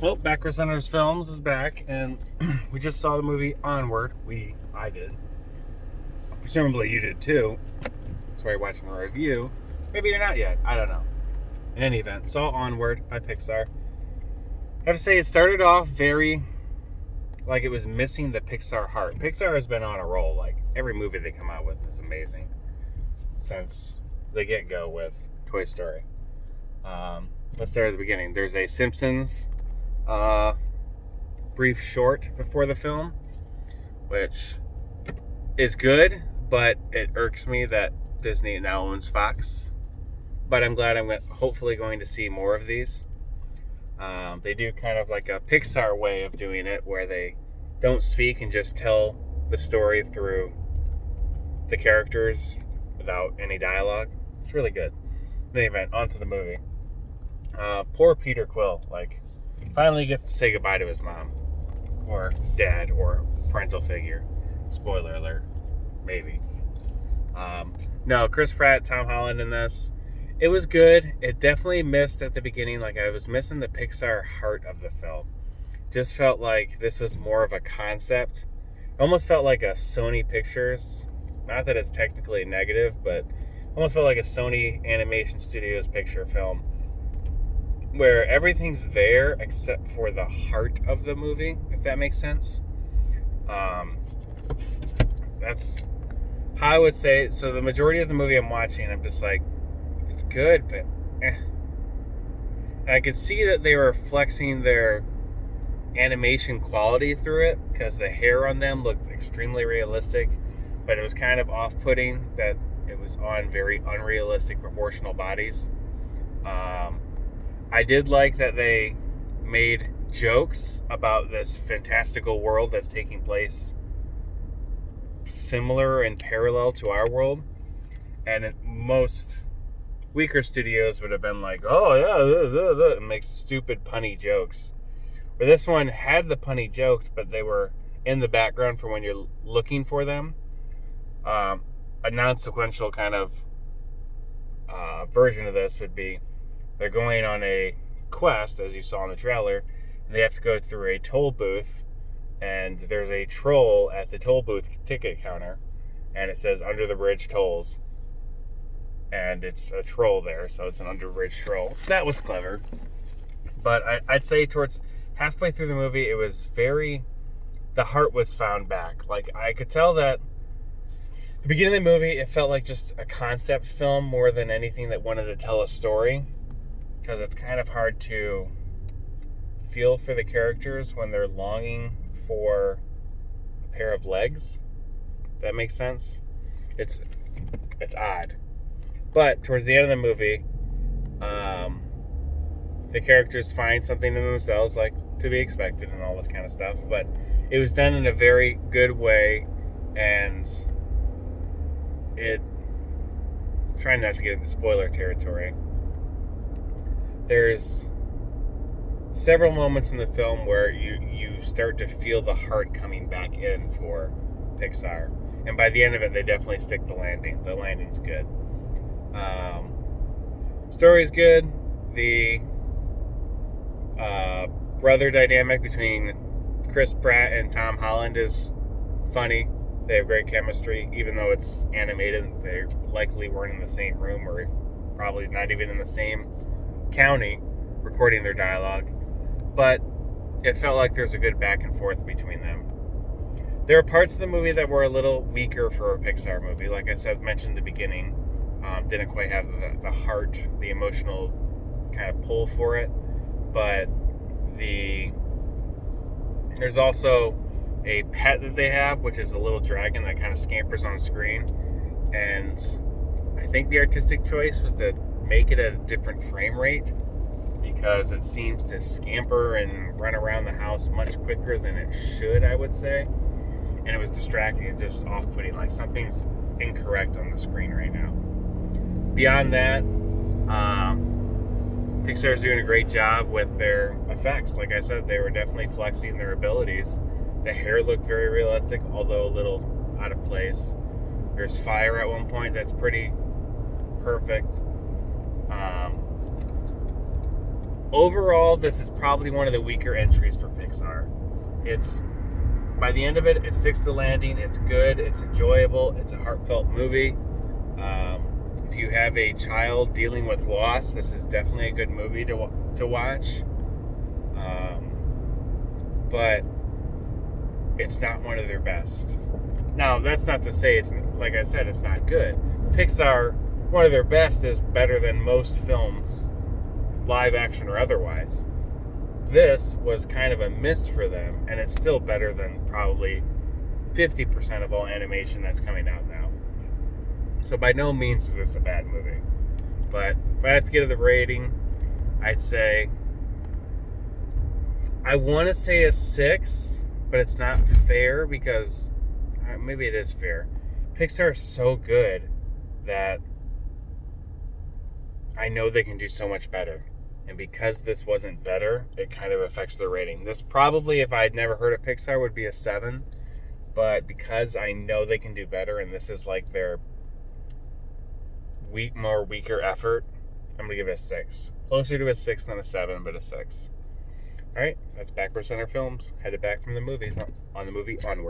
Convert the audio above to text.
Well, Backward Centers Films is back, and we just saw the movie Onward. I did. Presumably you did too. That's why you're watching the review. Maybe you're not yet. I don't know. In any event, saw Onward by Pixar. I have to say, it started off very like it was missing the Pixar heart. Pixar has been on a roll. Like, every movie they come out with is amazing since the get-go with Toy Story. Let's start at the beginning. There's a Simpsons brief short before the film, which is good, but it irks me that Disney now owns Fox. But I'm glad I'm hopefully going to see more of these. They do kind of like a Pixar way of doing it, where they don't speak and just tell the story through the characters without any dialogue. It's really good. In any event, on to the movie. Poor Peter Quill, finally gets to say goodbye to his mom, or dad, or parental figure. Spoiler alert, maybe. No, Chris Pratt, Tom Holland in this. It was good. It definitely missed at the beginning. I was missing the Pixar heart of the film. Just felt like this was more of a concept. It almost felt like a Sony Pictures. Not that it's technically negative, but almost felt like a Sony Animation Studios picture film, where everything's there except for the heart of the movie, if that makes sense. That's how I would say it. So the majority of the movie I'm watching, I'm just like, it's good, but eh. And I could see that they were flexing their animation quality through it, because the hair on them looked extremely realistic, but it was kind of off-putting that it was on very unrealistic proportional bodies. I did like that they made jokes about this fantastical world that's taking place similar and parallel to our world. And most weaker studios would have been like, oh yeah, and make stupid punny jokes. But this one had the punny jokes, but they were in the background for when you're looking for them. A non-sequential kind of version of this would be, they're going on a quest, as you saw in the trailer, and they have to go through a toll booth, and there's a troll at the toll booth ticket counter, and it says under the bridge tolls, and it's a troll there, so it's an under bridge troll. That was clever. But I'd say towards halfway through the movie, it was the heart was found back. I could tell that the beginning of the movie, it felt like just a concept film more than anything that wanted to tell a story, because it's kind of hard to feel for the characters when they're longing for a pair of legs. If that makes sense? It's odd. But towards the end of the movie, the characters find something in themselves, like to be expected and all this kind of stuff. But it was done in a very good way, and trying not to get into spoiler territory, there's several moments in the film where you start to feel the heart coming back in for Pixar. And by the end of it, they definitely stick the landing. The landing's good. Story's good. The brother dynamic between Chris Pratt and Tom Holland is funny. They have great chemistry, even though it's animated. They likely weren't in the same room, or probably not even in the same county recording their dialogue. But it felt like there's a good back and forth between them. There are parts of the movie that were a little weaker for a Pixar movie. Like I said, mentioned at the beginning, didn't quite have the heart, the emotional kind of pull for it. But there's also a pet that they have, which is a little dragon that kind of scampers on screen. And I think the artistic choice was to make it at a different frame rate, because it seems to scamper and run around the house much quicker than it should, I would say. And it was distracting and just off-putting, like something's incorrect on the screen right now. Beyond that, Pixar's doing a great job with their effects. Like I said, they were definitely flexing their abilities. The hair looked very realistic, although a little out of place. There's fire at one point that's pretty perfect. overall, this is probably one of the weaker entries for Pixar. It's, by the end of it, it sticks to the landing. It's good. It's enjoyable. It's a heartfelt movie. If you have a child dealing with loss, this is definitely a good movie to watch. But it's not one of their best. Now, that's not to say it's, like I said, it's not good. Pixar, one of their best is better than most films, live action or otherwise. This was kind of a miss for them, and it's still better than probably 50% of all animation that's coming out now. So by no means is this a bad movie. But if I have to give it a rating, I'd say, I want to say a 6, but it's not fair because, maybe it is fair. Pixar is so good that I know they can do so much better. And because this wasn't better, it kind of affects the rating. This probably, if I had never heard of Pixar, would be a 7. But because I know they can do better, and this is like their weaker effort, I'm going to give it a 6. Closer to a 6 than a 7, but a 6. Alright, that's Backward Center Films, headed back from the movies on the movie Onward.